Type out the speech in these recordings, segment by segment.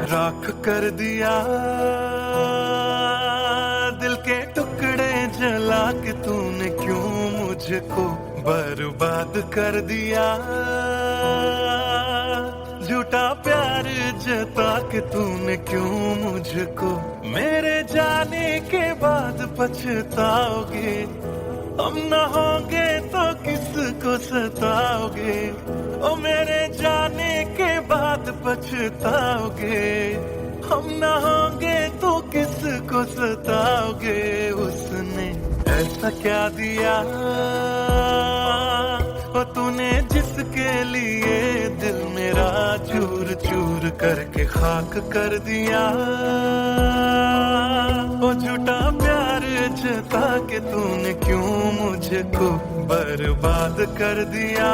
राख कर दिया दिल के टुकड़े जला के तूने क्यों मुझको बर्बाद कर दिया। झूठा प्यार जता के तूने क्यों मुझको मेरे जाने के बाद पछताओगे। हम न होंगे तो किसको सताओगे, ओ मेरे जाने के बाद पछताओगे। हम न होंगे तो किसको सताओगे। उसने ऐसा क्या दिया ओ तूने जिसके लिए दिल मेरा चूर चूर करके खाक कर दिया। ओ झूठा प्यार जता के तूने क्यों मुझको बर्बाद कर दिया।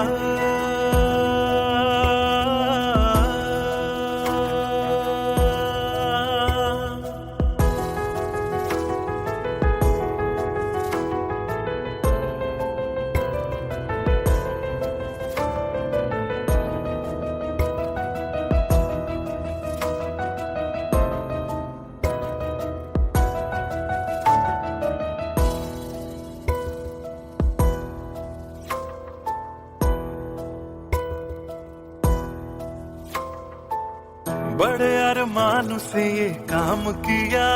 बड़े अरमान से ये काम किया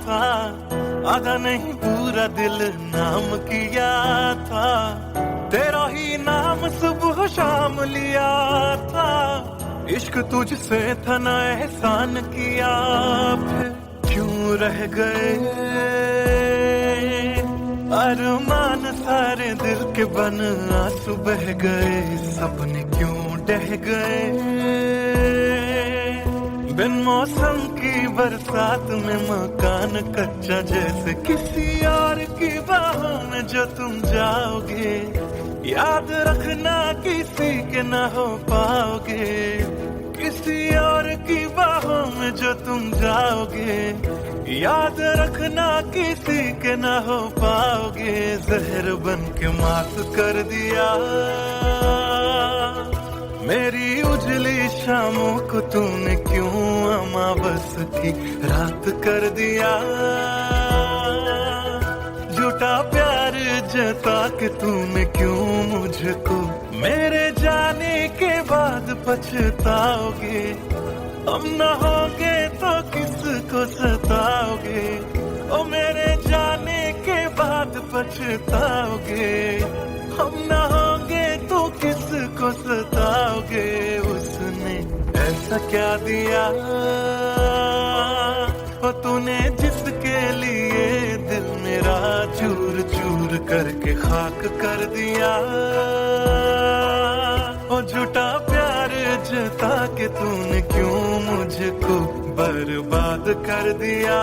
था, आधा नहीं पूरा दिल नाम किया था। तेरा ही नाम सुबह शाम लिया था। इश्क तुझसे था ना एहसान किया, फिर क्यों रह गए अरमान सारे दिल के बन आंसू बह गए। सपने क्यों ढह गए बिन मौसम की बरसात में मकान कच्चा जैसे किसी और की बाहों में जो तुम जाओगे। याद रखना किसी के ना हो पाओगे, किसी और की बाहों में जो तुम जाओगे। याद रखना किसी के ना हो पाओगे। जहर बन के माफ कर दिया मेरी उजली शामों को तूने क्यों अमावस की रात कर दिया। झूठा प्यार जता के तूने क्यों मुझको मेरे जाने के बाद पछताओगे। हम न होंगे तो किसको सताओगे, ओ मेरे जाने के बाद पछताओगे। हम न होंगे तो किसको सताओगे। उसने ऐसा क्या दिया ओ तूने जिसके लिए दिल मेरा चूर चूर करके खाक कर दिया। ओ झूठा प्यार जता के तूने क्यों मुझको बर्बाद कर दिया।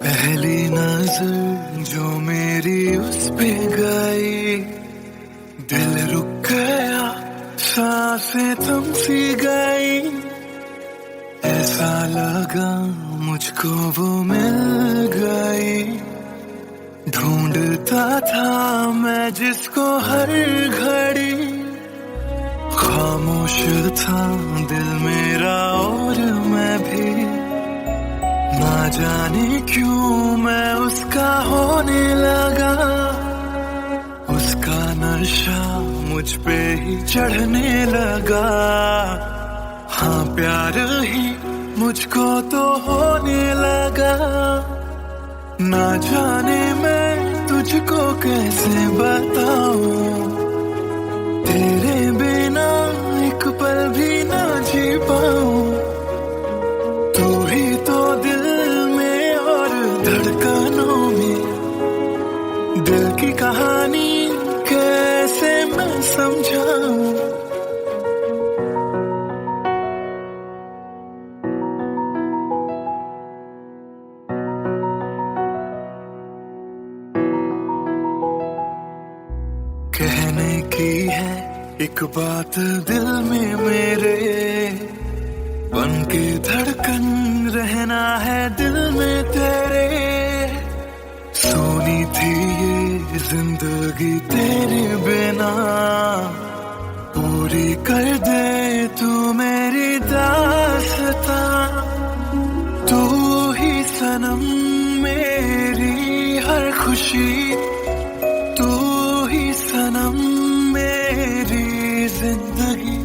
पहली नजर जो मेरी उस पे गई, दिल रुक गया सांसें थम सी गई। ऐसा लगा मुझको वो मिल गई। ढूंढता था मैं जिसको हर घड़ी। खामोश था दिल मेरा और मैं भी। ना जाने क्यों मैं उसका होने लगा। उसका नशा मुझ पे ही चढ़ने लगा। हाँ प्यार ही मुझको तो होने लगा। ना जाने मैं तुझको कैसे बताऊं, तेरे बिना एक पल भी ना जी पाऊं। तू ही तो दिल में और धड़कनों में, दिल की कहानी कैसे मैं समझाऊं। कहने की है एक बात दिल में मेरे, बन के धड़कन रहना है दिल में तेरे। सोनी थी ये जिंदगी तेरे बिना, पूरी कर दे तू मेरी दास्तां। तू ही सनम मेरी हर खुशी, तू ही सनम मेरी जिंदगी।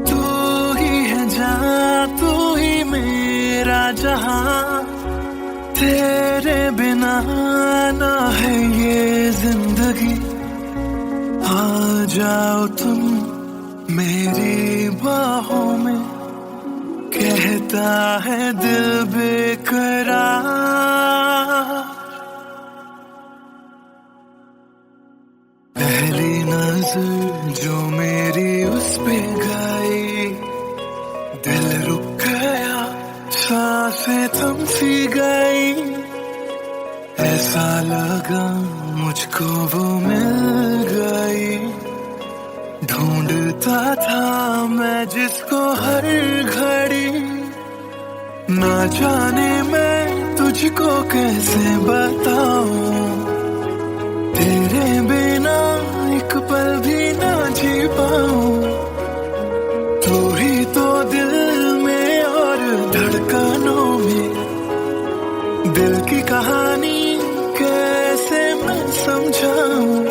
तू ही है जहां, तू ही मेरा जहां, तेरे बिना ना है ये जिंदगी। आ जाओ तुम मेरी बाहों में, कहता है दिल बेकरार। पहली नजर जो मेरी उस पे गई, दिल रुक गया, सांसें थम सी गई। ऐसा लगा मुझको वो मिल गई, ढूंढता था मैं जिसको हर घड़ी। ना जाने मैं तुझको कैसे बताऊं, तेरे बिना एक पल भी ना जी पाऊं। तू ही तो दिल में और धड़कनों में, दिल की कहानी कैसे मैं समझाऊं।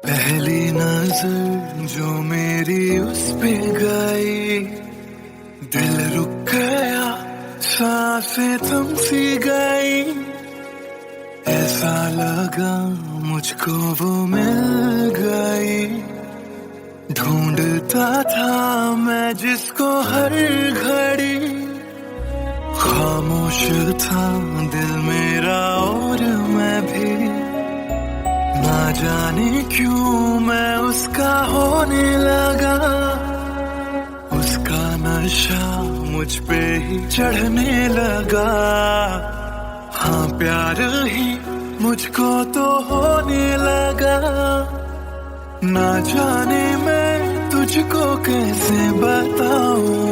पहली नजर जो मेरी उस पे गई, दिल रुक गया, सांसें थम सी गई। ऐसा लगा मुझको वो मिल गई, ढूंढता था मैं जिसको हर घड़ी। खामोश था दिल मेरा और मैं भी, ना जाने क्यों मैं उसका होने लगा। उसका नशा मुझ पे ही चढ़ने लगा, हाँ प्यार ही मुझको तो होने लगा। ना जाने मैं तुझको कैसे बताऊं,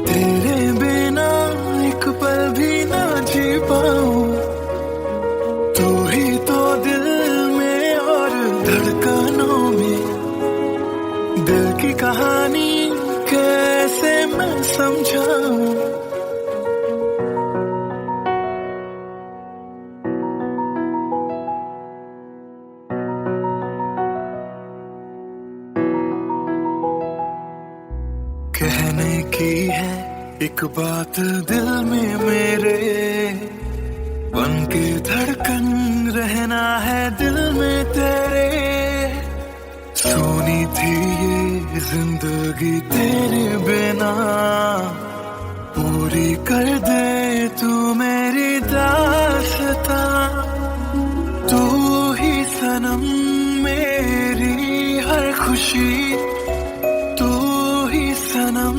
तेरे बिना एक पल भी ना जी पाऊं। तू ही तो दिल में और धड़कनों में, दिल की कहानी कैसे मैं समझाऊं। कहने की है एक बात दिल में मेरे, बन के धड़कन रहना है दिल में तेरे। सोनी थी ये जिंदगी तेरे बिना, पूरी कर दे तू मेरी दास्तां। तू ही सनम मेरी हर खुशी, तू ही सनम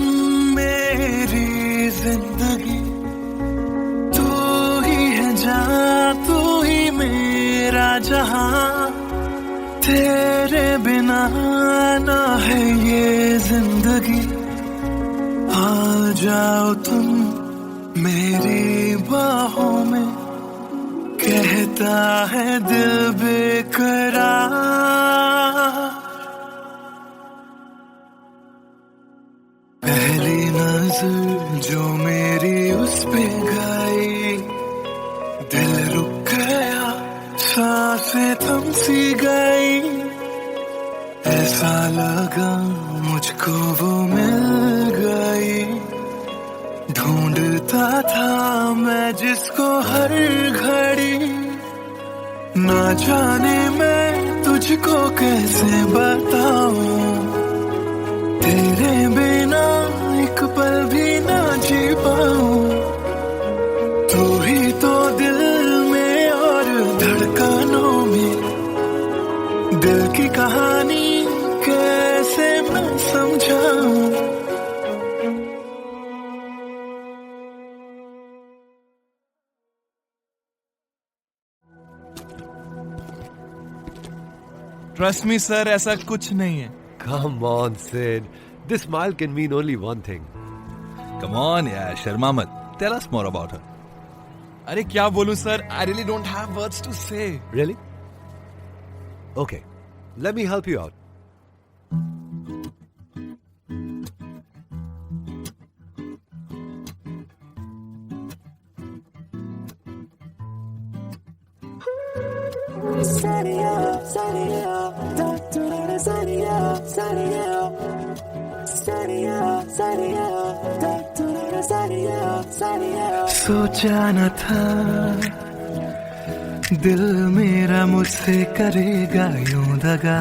मेरी जिंदगी। तू ही है जहां, तू ही मेरा जहां, तेरे बिना ना है ये जिंदगी। आ जाओ तुम मेरी बाहों में, कहता है दिल बेकरार। पे गई, दिल रुक गया, सांसें थम सी गई, ऐसा लगा मुझको वो मिल गई। ढूंढता था मैं जिसको हर घड़ी, ना जाने मैं तुझको कैसे बताऊं, तेरे बिना एक पल भी ना जी पाऊं। तू ही तो दिल में और धड़कनों में, दिल की कहानी कैसे मैं समझाऊं। ट्रस्ट मी सर, ऐसा कुछ नहीं है। Come on, Sid. This smile can mean only one thing. Come on यार, शर्मा मत। Tell us more about her. अरे क्या बोलूं sir, I really don't have words to say. Really? Okay, let me help you out. सोचा न था दिल मेरा मुझसे करेगा यूं दगा,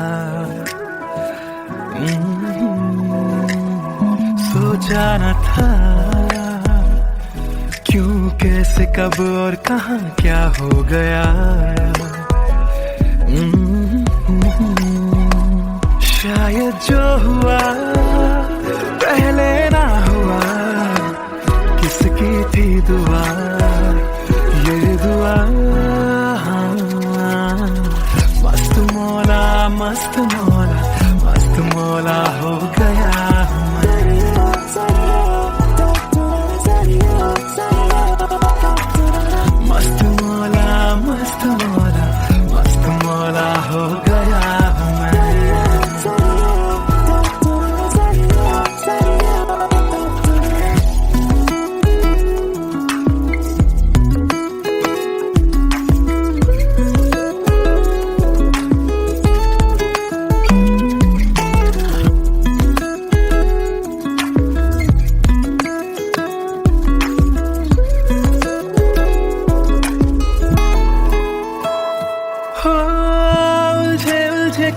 सोचा न था क्यों कैसे कब और कहां क्या हो गया। शायद जो हुआ पहले ना हुआ, किसकी थी दुआ, ये दुआ। मस्त मौला मस्त मौला मस्त मौला हो गया मस्त मौला मस्त मौला मस्त मौला हो गया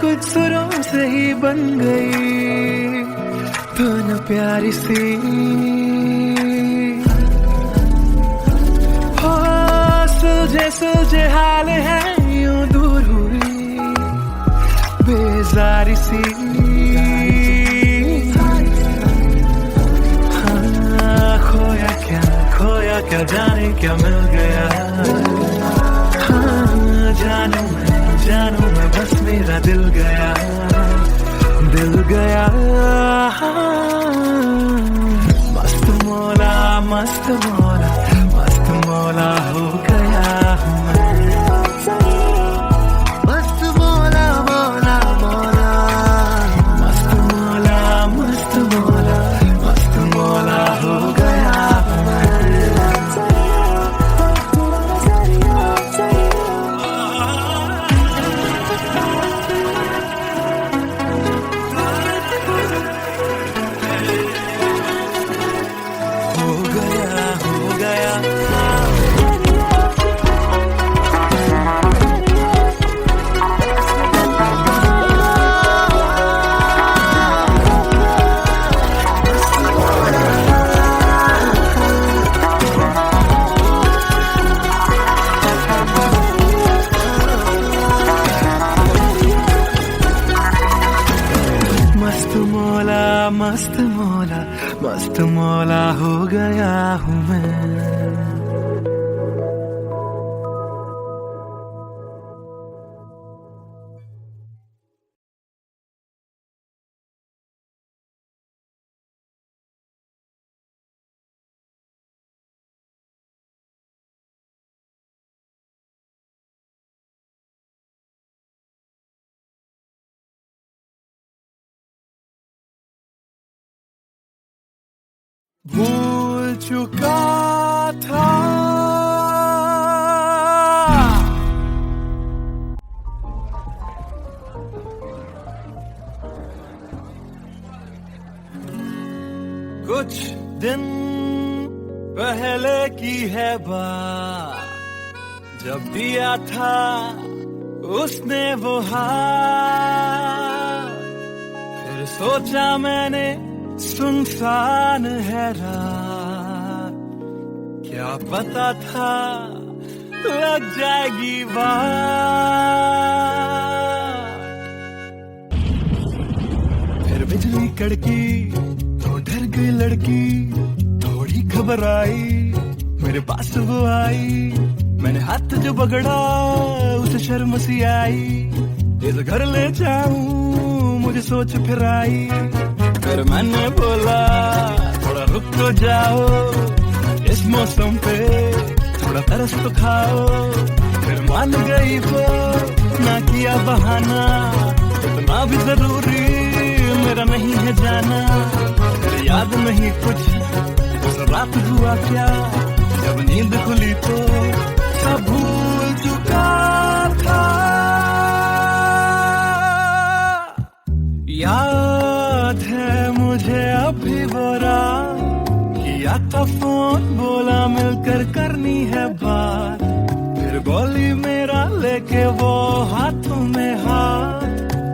कुछ सुरों से ही बन गई तो न प्यारी सी, हो सुलझे सुलझे हाल है यूं दूर हुई बेजारी सी। हाँ खोया क्या जाने क्या मिल गया। हाँ जानू मैं बस मेरा दिल गया मस्त मौला मस्त मौला मस्त मौला हो गया मस्त मौला मौला मौला मस्त मौला मस्त मौला मस्त मौला हो गया मस्त मौला मस्त मौला हो गया हूँ मैं। भूल चुका है बात जब दिया था उसने वो हाथ। फिर सोचा मैंने सुनसान है रात, क्या पता था लग जाएगी बात। फिर बिजली कड़की तो डर गई लड़की, थोड़ी घबराई मेरे पास वो आई। मैंने हाथ जो पकड़ा उसे शर्म सी आई, इस घर ले जाऊं मुझे सोच फिर आई। फिर मैंने बोला थोड़ा रुक तो जाओ, इस मौसम पे थोड़ा तरस तो खाओ। फिर मान गई वो, ना किया बहाना, इतना भी जरूरी मेरा नहीं है जाना। फिर याद नहीं कुछ उस रात हुआ क्या, जब नींद खुली तो सब भूल चुका था। याद है मुझे अभी वो रात, किया था फोन बोला मिलकर करनी है बात। फिर बोली मेरा लेके वो हाथों में हाथ,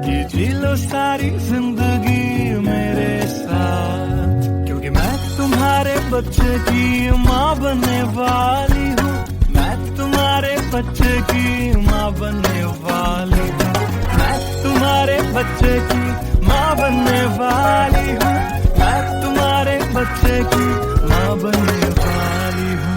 कि जी लो सारी जिंदगी मेरे साथ। क्योंकि मैं तुम्हारे बच्चे की माँ बनने वाली हूँ, मैं तुम्हारे बच्चे की माँ बनने वाली हूँ, मैं तुम्हारे बच्चे की माँ बनने वाली हूँ, मैं तुम्हारे बच्चे की माँ बनने वाली हूँ।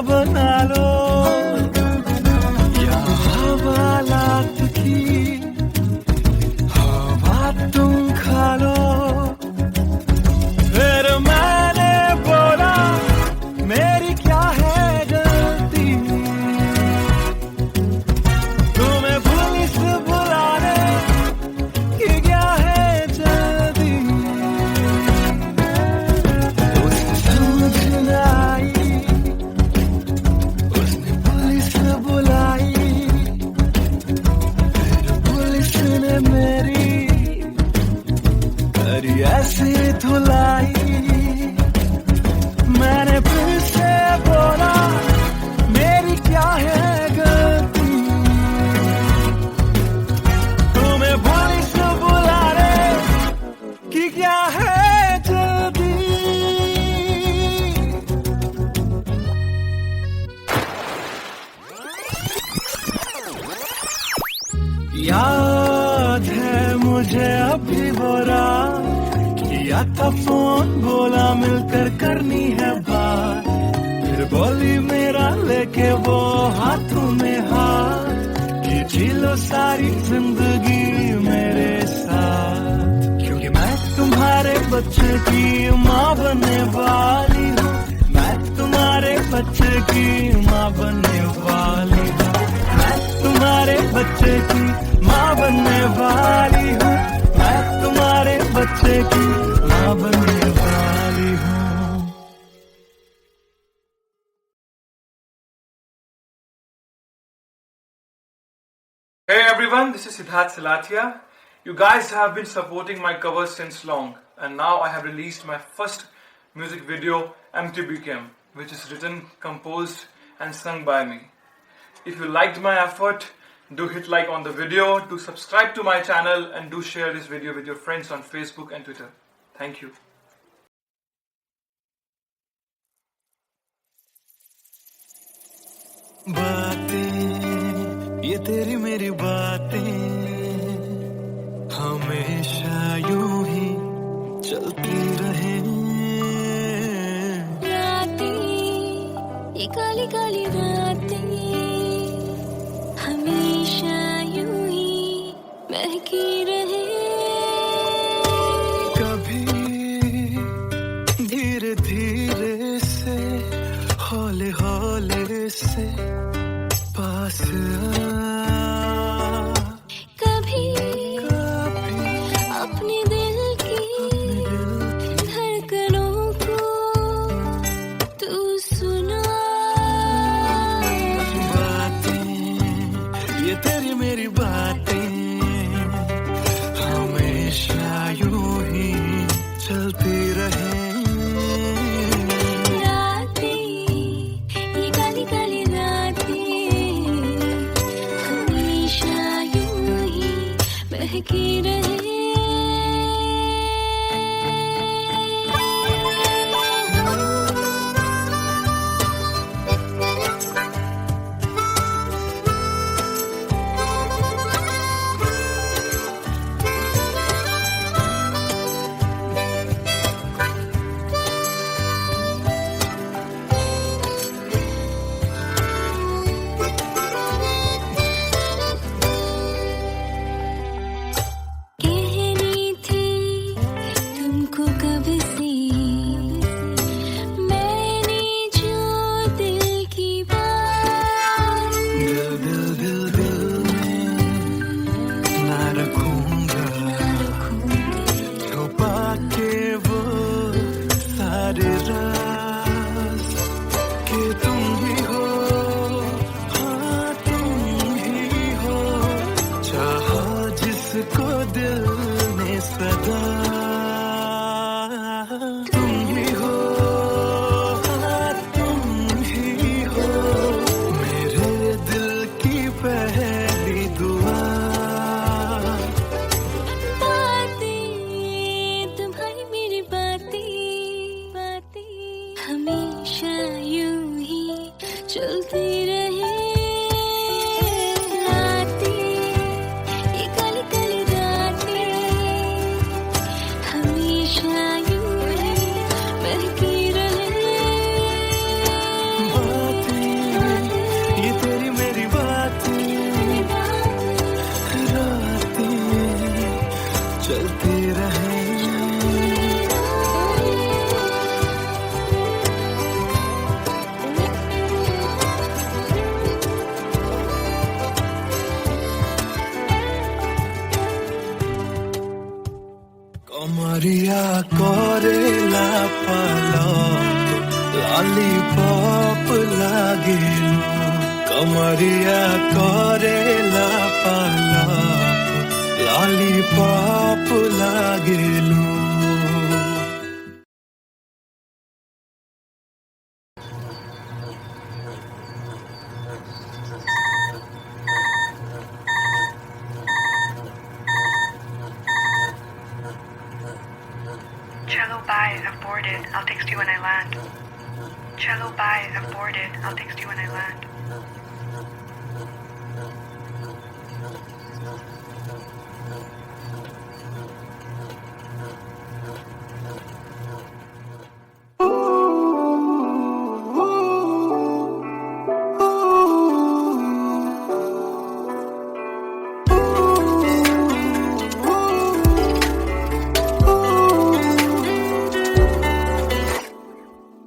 बना लो या हवालात की हवा तुम खा लो। फिर मैंने बोला मेरी क्या है गलती, तुम्हें पुलिस बुलाने की क्या है जल्दी। उसे समझ न आई, मेरी करी ऐसी धुलाई। मैंने फिर से बोला मेरी क्या है गलती, तुम्हें पुलिस बुलाने की क्या है जल्दी। याद है मुझे अभी वो रात, किया था फोन बोला मिलकर करनी है बात। फिर बोली मेरा लेके वो हाथों में हाथ, कि जी लो सारी जिंदगी मेरे साथ। क्योंकि मैं तुम्हारे बच्चे की माँ बनने वाली हूँ, मैं तुम्हारे बच्चे की माँ बनने वाली हूँ, मैं तुम्हारे बच्चे की माँ बनने वाली हूँ, मैं तुम्हारे बच्चे की माँ बनने वाली हूँ। Hey everyone, this is Siddharth Silathia. You guys have been supporting my covers since long, and now I have released my first music video, MTBKM, which is written, composed and sung by me. If you liked my effort, do hit like on the video, do subscribe to my channel, and do share this video with your friends on Facebook and Twitter. Thank you. बातें ये तेरी मेरी बातें हमेशा यूं ही चलती रहे। रातें ये काली काली रातें हमेशा यूं ही महकी रहे। कभी धीरे धीरे से हौले हौले से पास आ कभी अपने दिल की धड़कनों को तू सुना। बातें ये तेरी मेरी बातें हमेशा यूं ही चलती रहे। रातें ये काली काली रातें हमेशा यूं ही बहकी रहे। कहनी थी तुमको कब से मैंने जो दिल की बात दिल दिल दिल दिल में ना रखूंगा छुपा के वो सारे राज कि तुम ही हो, हाँ तुम ही हो, चाहा जिसको दिल ने सदा। तुम ही हो, हाँ तुम ही हो, मेरे दिल की पहली दुआ। बातें तुम्हारी मेरी बातें हमेशा यूं ही चलती रहे। रातें ये काली काली रातें हमेशा यूं ही बहकी रहे। बातें ये तेरी मेरी बातें रातें चलती रहे। कमरिया कोरेला पालक लॉलीपॉप लागेलू। कमरिया कोरेला पालक लॉलीपॉप लागेलू। Cello bye, I've boarded. I'll text you when I land. Cello bye, I've boarded. I'll text you when I land.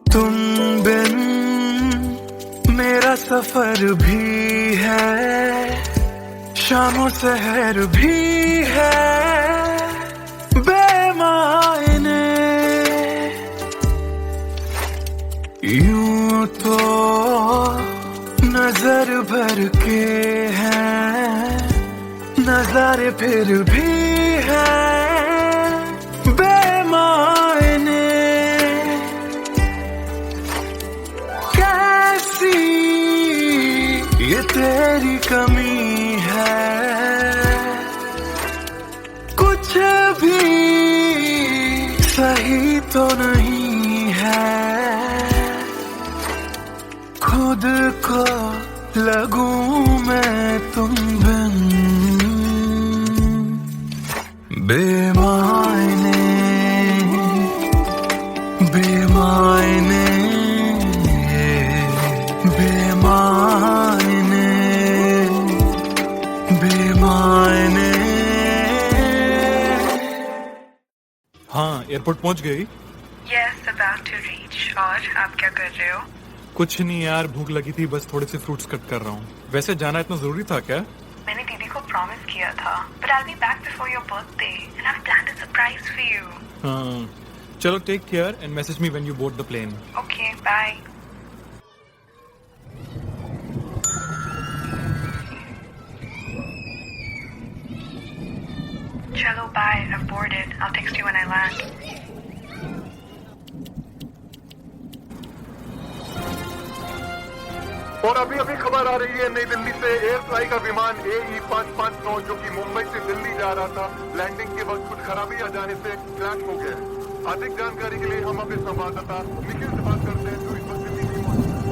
तुम बिन मेरा सफर भी है, शामो सहर भी है बेमायने। यूं तो नजर भर के हैं नजारे फिर भी है बेमायने। कैसी ये तेरी कमी है, कुछ भी सही तो नहीं है। खुद को लगूं मैं तुम बिन बेमायने बेमायने बेमायने बेमायने। हाँ एयरपोर्ट पहुंच गई। Yes, about about to reach. और आप क्या कर रहे हो? कुछ नहीं यार, भूख लगी थी, बस थोड़े से फ्रूट्स कट कर रहा हूँ। वैसे जाना इतना जरूरी था क्या? मैंने दीदी को प्रॉमिस किया था, but I'll be back before your birthday and I've planned a surprise for you. हाँ, चलो take care and message me when you board the plane. Okay, bye. Chalo, bye. I've boarded. I'll text you when I land. और अभी अभी खबर आ रही है नई दिल्ली से एयर फ्लाई का विमान AE 559 जो कि मुंबई से दिल्ली जा रहा था, लैंडिंग के वक्त कुछ खराबी आ जाने से क्रैश हो गया। अधिक जानकारी के लिए हम अपने संवाददाता निखिल से बात करते हैं जो इस वक्त दिल्ली में मौजूद है।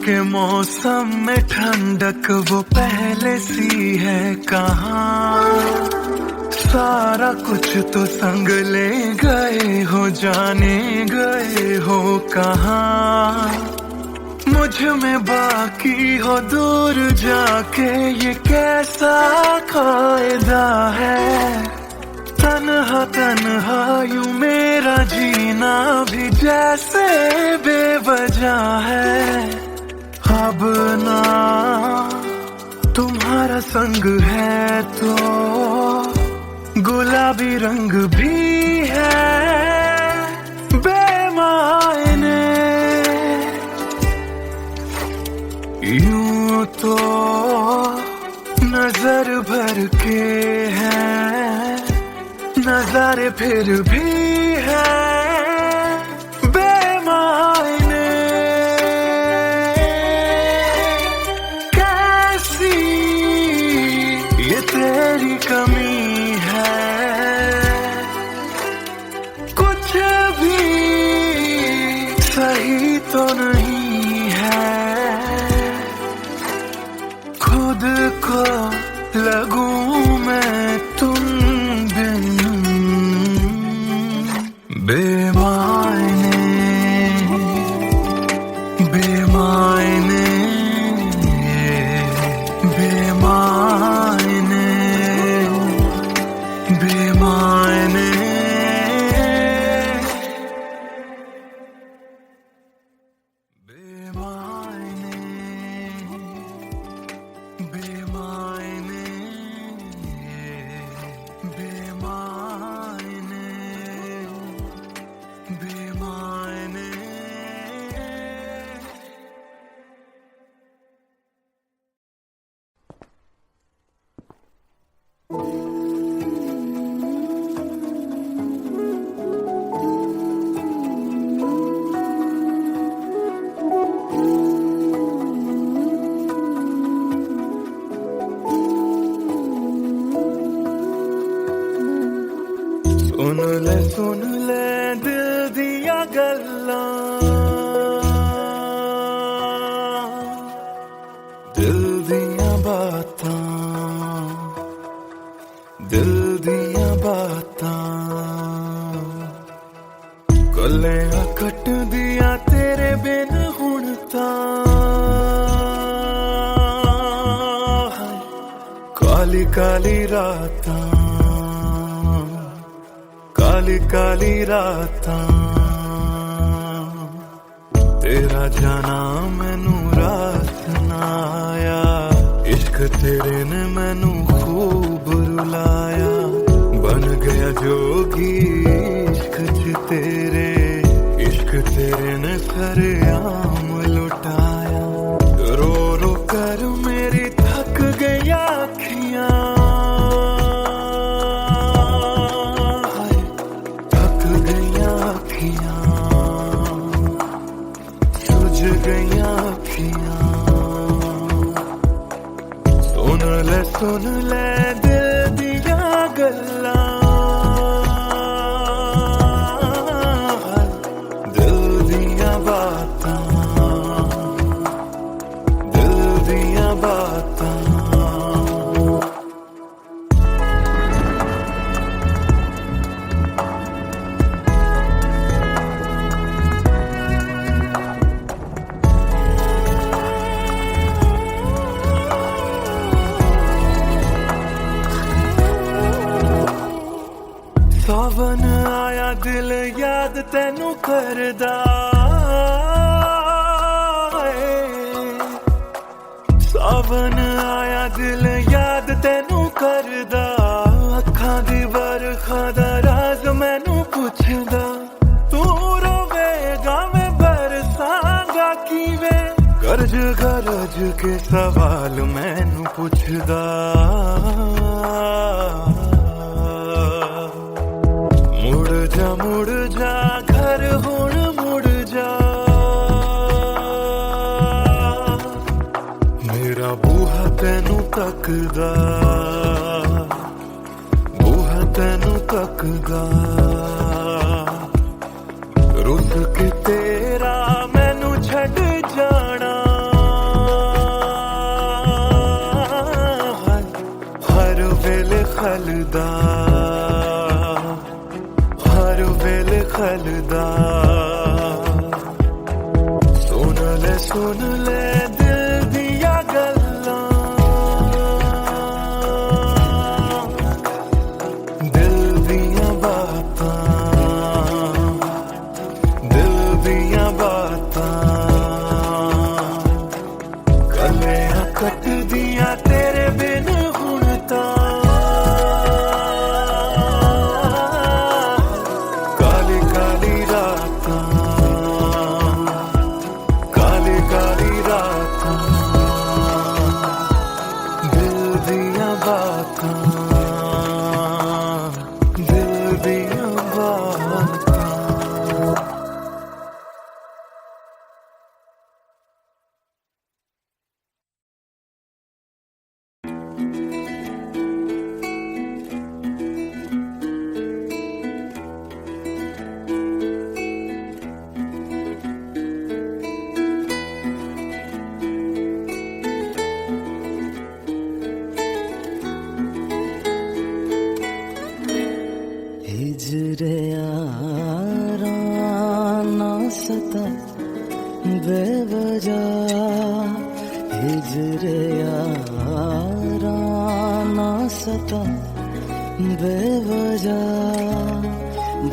के मौसम में ठंडक वो पहले सी है कहाँ, सारा कुछ तो संग ले गए हो, जाने गए हो कहाँ। मुझ में बाकी हो दूर जाके ये कैसा कायदा है, तन्हा तन्हा यूं मेरा जीना भी जैसे बेवजह है। अब ना तुम्हारा संग है तो गुलाबी रंग भी है बेमायने, यूं तो नजर भर के हैं नजारे फिर भी है बेमायने। कैसी ये तेरी कमी है, कुछ भी सही तो नहीं है, खुद को लगूं मैं तुम बिन बेमायने बेमायने बेमायने बेमायने। सुन ले दिल दिया गल्ला, दिल दिया बातां, दिल दिया बातां, कलियां कट दिया तेरे बिन हुण तां, काली काली रातां, काली काली रातां, तेरा जाना मैनू रात ना आया, इश्क तेरे ने मैनू खूब रुलाया, बन गया जोगी इश्क च तेरे, इश्क तेरे ने सरेआम लुटाया। रो रो कर मेरी थक गई अखियां, गईयां अखियां सुन ले दिल दिया गल्लां दिल दिया बातां दिल दिया बातां सावन आया दिल याद तैनू करदा सावन आया दिल याद तैनू करदा अखां दी बरखा दा राज मैनू पुछदा तू रोवेगा मैं बरसांगा किवें गरज गरज के सवाल मैनू पुछदा मुड़ जा घर हुण मुड़ जा मेरा बूहा तैनू तकदा रुस के तेरा मैनू छड़ जाना हर वेले खलदा खलदा सुन ले दिल दिया गल्लां दिल दिया बातां दिल दिया बातां कलियां कट दिया तेरे बिन हुण तां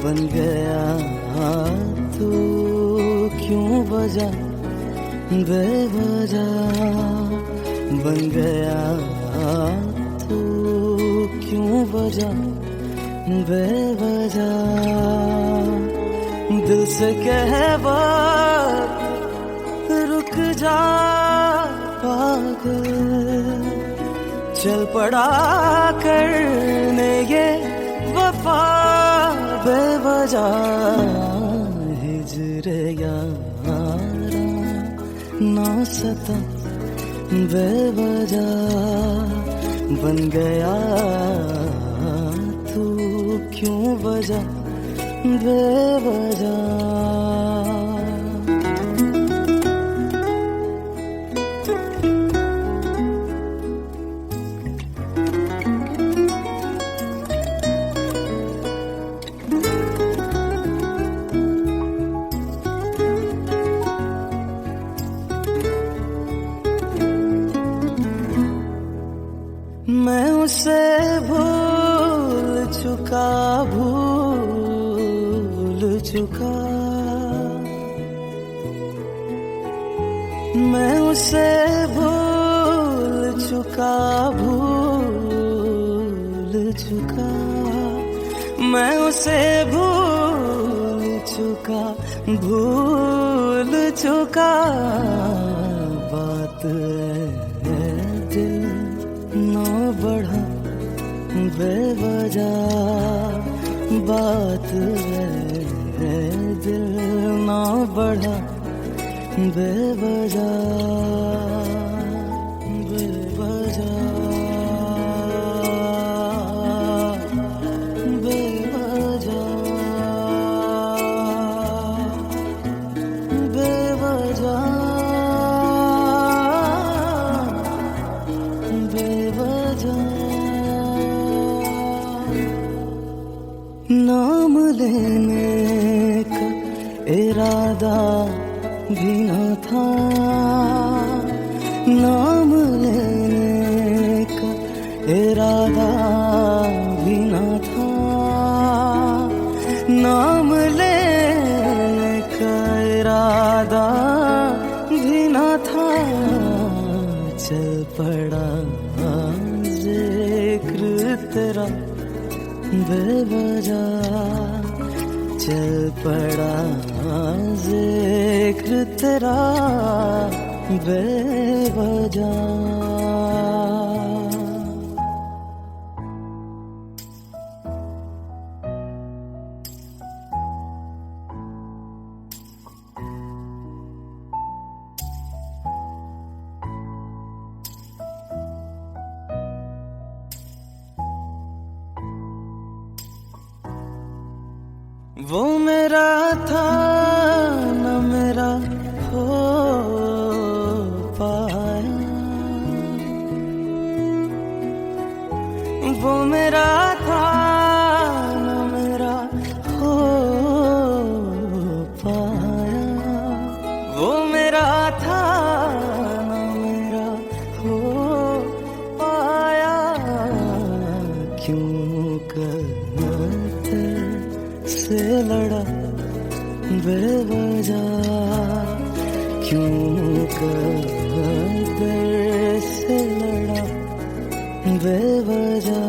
बन गया तू क्यों वजह बेवजह बन गया तू क्यों वजह बेवजह दिल से कह रुक जा पागल चल पड़ा करने ये वफा बेवजह हिजरे यारा ना सता बेवजह बन गया तू क्यों वजह बेवजह मैं उसे भूल चुका मैं उसे भूल चुका मैं उसे भूल चुका बात है दिल ना बढ़ा बेवजह बात है दिल ना बढ़ा बेवजह बेवजह बेवजह बेवजह बेवजह नाम लेने का इरादा भी न था, नाम लेने का इरादा भी न था, नाम लेने का इरादा भी न था, चल पड़ा जिक्र तेरा बेवजह, चल पड़ा जिक्र तेरा बेवजह। वो मेरा था न मेरा हो पाया, वो मेरा था न मेरा हो पाया, वो मेरा था न मेरा हो पाया, क्यों करते से लड़ा बेवजह, क्यों कर से लड़ा बेवजह।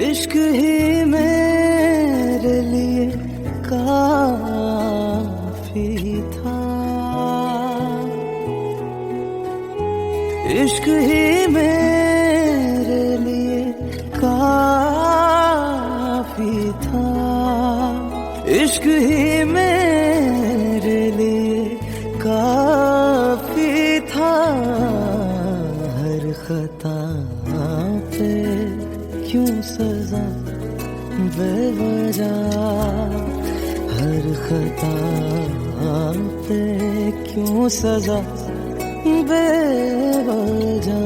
इश्क ही मेरे लिए काफी था, इश्क ही मेरे लिए काफी था, इश्क ही मेरे लिए काफी था, हर खता पे क्यों सजा बेवजह, हर खता पे क्यों सजा बेवजह।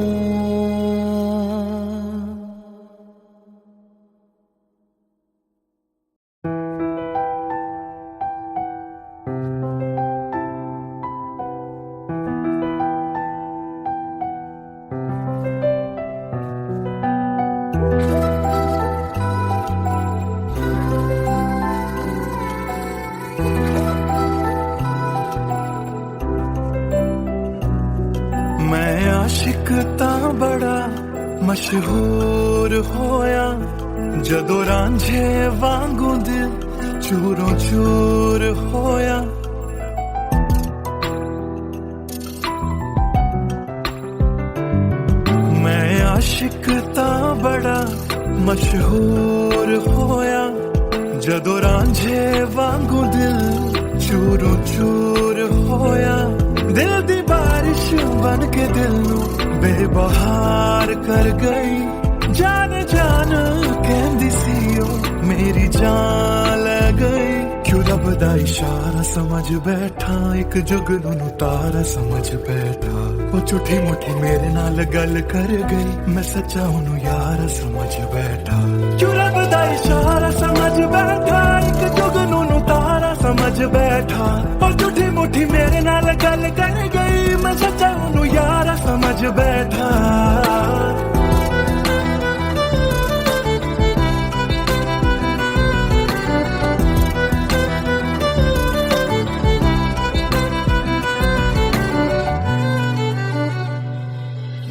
मैं आशिक ता बड़ा मशहूर होया, जदों रांझे वांगू दिल चूरों चूर होया। मैं आशिक ता बड़ा मशहूर होया, जदों रांझे वांगू दिल चूरों चूर होया। दिल दी बारिश बन के दिल नू बेबहार कर गई, जान जान कहंदी सी ओ मेरी जान ले गई। क्यों रब दा इशारा समझ बैठा, एक जुगनू नू तारा समझ बैठा। वो झूठी मुठी मेरे नाल गल कर गई, मैं सच्चा ओनू यार समझ बैठा। क्यों रब दा इशारा समझ बैठा, एक जुगनू नू तारा समझ बैठा। और झूठी मुठी मेरे नाल गल कर गई, मैं सच्चा ओनू यार समझ बैठा।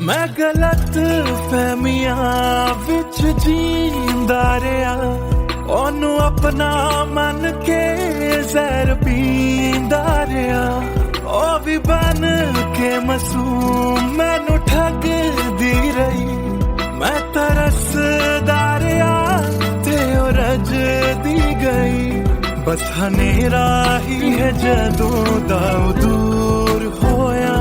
मैं गलत फहमियां विच जी दारिया ओनू अपना मन के जहर पींदा रहा ओ भी बन के मासूम मैनू ठग दी रही मैं तरसदा रहा ते ओ रज दी गई बस हनेरा ही है जदों दा दूर होया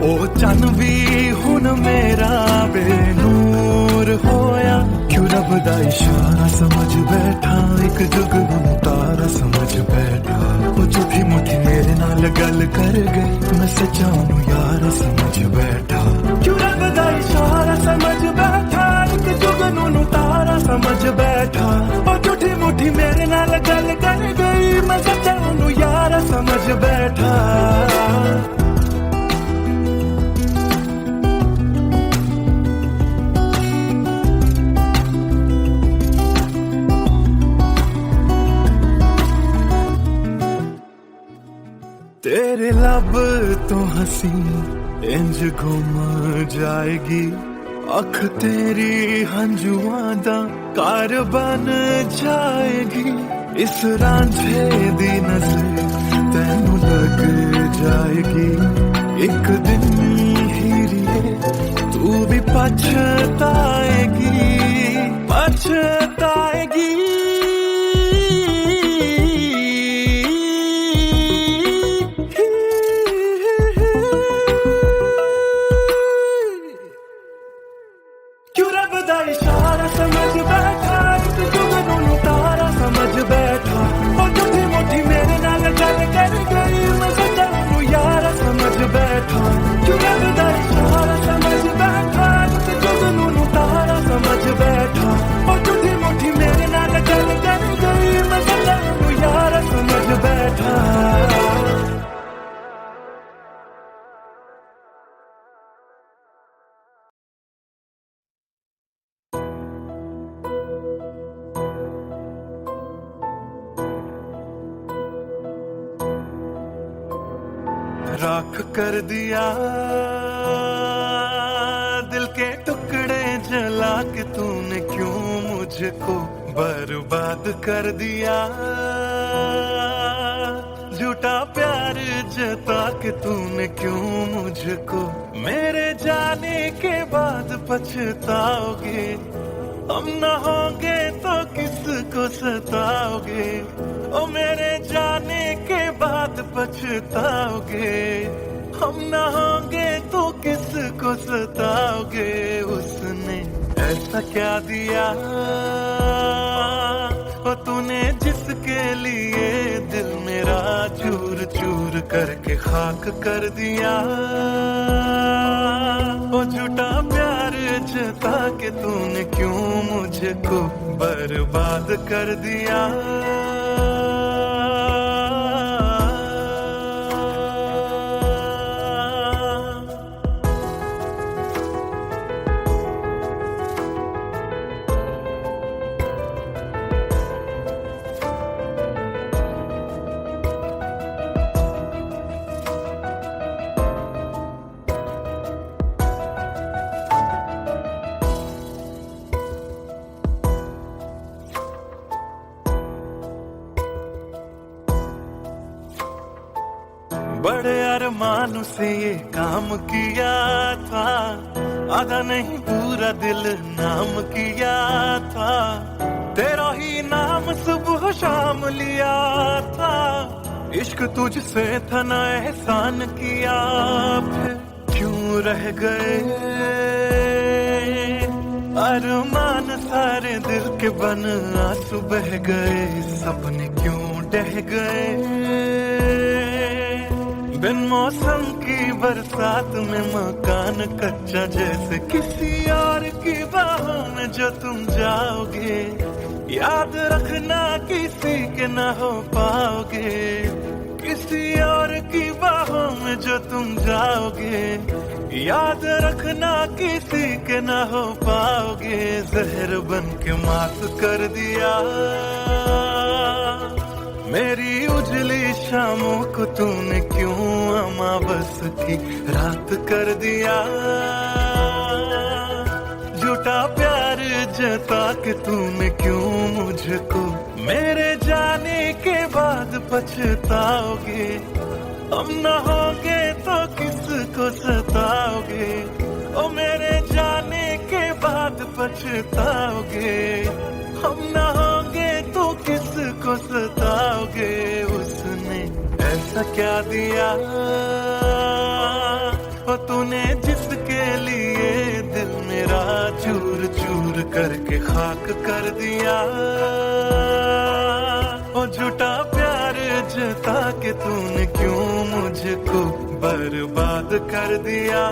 ओ चन भी हुन मेरा बेनूर होया क्यों रब दा इशारा समझ बैठा एक जुगनू तारा समझ बैठा ओ झूठी मुठी मेरे नाल गल कर गई मैं सच्चानू यार समझ बैठा क्यों रब दा इशारा समझ बैठा एक जुगनू तारा समझ बैठा ओ झूठी मुठी मेरे नाल गल कर गई मैं सच्चानू यार समझ बैठा तेरे लब तो हंसी इंज गुम जाएगी अख तेरी हंजुआं दा कार बन जाएगी इस रांझे दी नजर तैनू लग जाएगी एक दिन हीरिए तू भी पछताएगी पछताएगी इशारा समझ बैठा एक जुगनू तारा समझ बैठा और झूठी मोठी मेरे नाल गल कर गई मैं सच्चानू यार समझ बैठा क्यों रब दा इशारा समझ बैठा एक जुगनू तारा समझ बैठा और झूठी मोठी मेरे नाल गल कर गई मैं सच्चानू यार समझ बैठा राख कर दिया दिल के टुकड़े जला के तूने क्यों मुझको बर्बाद कर दिया झूठा प्यार जता के तूने क्यों मुझको मेरे जाने के बाद पछताओगे हम न होंगे तो किसको सताओगे ओ मेरे जाने के बाद पछताओगे हम न होंगे तो किसको सताओगे उसने ऐसा क्या दिया ओ तूने जिसके लिए दिल मेरा चूर चूर करके खाक कर दिया ओ झूठा प्यार जता के तूने क्यों मुझको बर्बाद कर दिया बड़े अरमान से ये काम किया था आधा नहीं पूरा दिल नाम किया था तेरा ही नाम सुबह शाम लिया था इश्क तुझसे था ना एहसान किया फिर क्यों रह गए अरमान सारे दिल के बन आंसू बह गए सपने क्यों ढह गए बिन मौसम की बरसात में मकान कच्चा जैसे किसी और की बाहों में जो तुम जाओगे याद रखना किसी के ना हो पाओगे किसी और की बाहों में जो तुम जाओगे याद रखना किसी के ना हो पाओगे जहर बन के माफ कर दिया मेरी उजली शामों को तूने क्यों अमावस की रात कर दिया झूठा प्यार जता के तूने क्यों मुझको मेरे जाने के बाद पछताओगे। हम न होंगे तो किसको सताओगे, ओ मेरे जाने के बाद पछताओगे। हम न होंगे तो किसको सताओगे। उसने ऐसा क्या दिया ओ तूने जिसके लिए दिल मेरा चूर चूर करके खाक कर दिया। ओ झूठा प्यार जता के तूने क्यों मुझको बर्बाद कर दिया।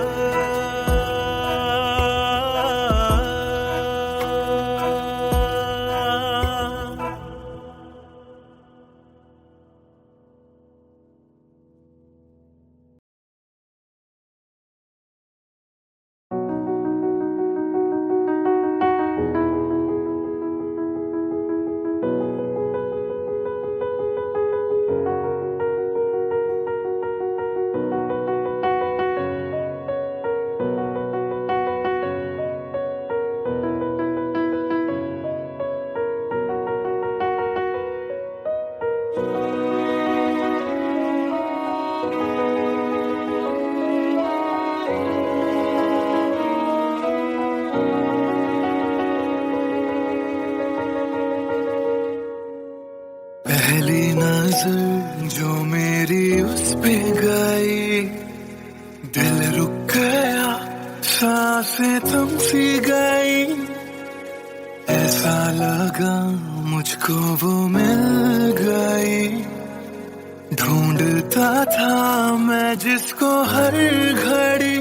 पहली नजर जो मेरी उस पे गई, दिल रुक गया, सांसें थम सी गई। ऐसा लगा मुझको वो मिल गई। ढूंढता था मैं जिसको हर घड़ी,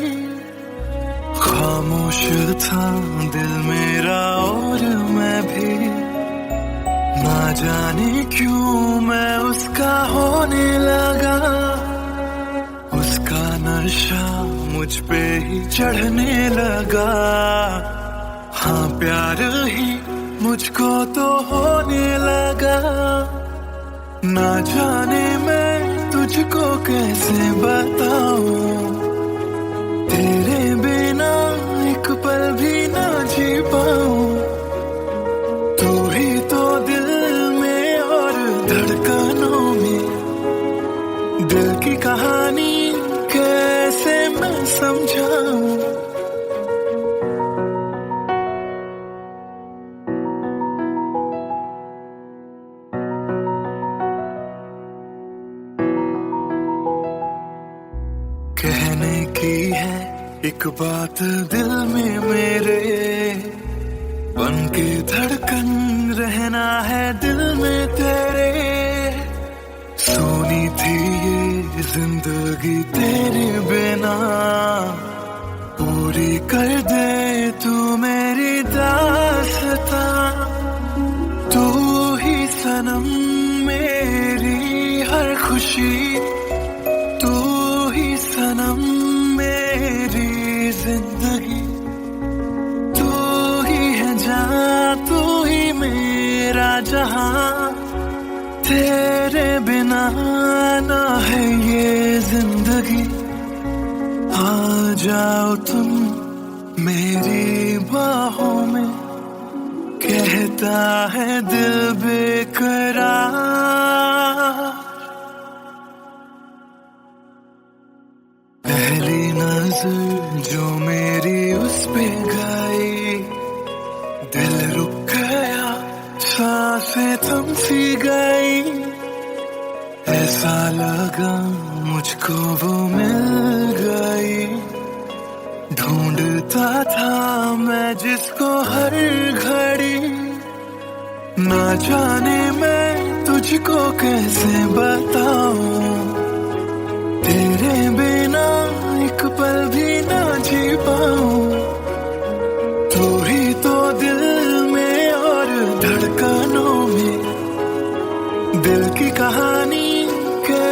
खामोश था दिल मेरा और मैं भी। ना जाने क्यों मैं उसका होने लगा, उसका नशा मुझ पे ही चढ़ने लगा। हाँ प्यार ही मुझको तो होने लगा। ना जाने मैं तुझको कैसे बताऊं, तेरे बिना एक पल भी ना जी पाऊं। तू ही तो दिल में और धड़कनों में, दिल की कहानी कैसे मैं समझाऊं। कहने की है एक बात दिल में मेरे, बन के धड़कन रहना है दिल में तेरे। सोनी थी ये जिंदगी तेरे बिना, पूरी कर दे तू मेरी दास्तां। तू ही सनम मेरी हर खुशी, तू ही सनम मेरी जिंदगी। तू ही है जहां, तू ही मेरा जहां। तेरे बिना ना है ये जिंदगी। आ जाओ तुम मेरी बाहों में, कहता है दिल बेकरार। पहली नजर जो मेरी उस पे गई, दिल रुक गया, सांसें थम सी गई। ऐसा लगा मुझको वो मिल गई। ढूंढता था मैं जिसको हर घड़ी, ना जाने मैं तुझको कैसे बताऊं। तेरे बिना एक पल भी ना जी पाऊं। तू ही तो दिल में और धड़कनों में, दिल की कहानी के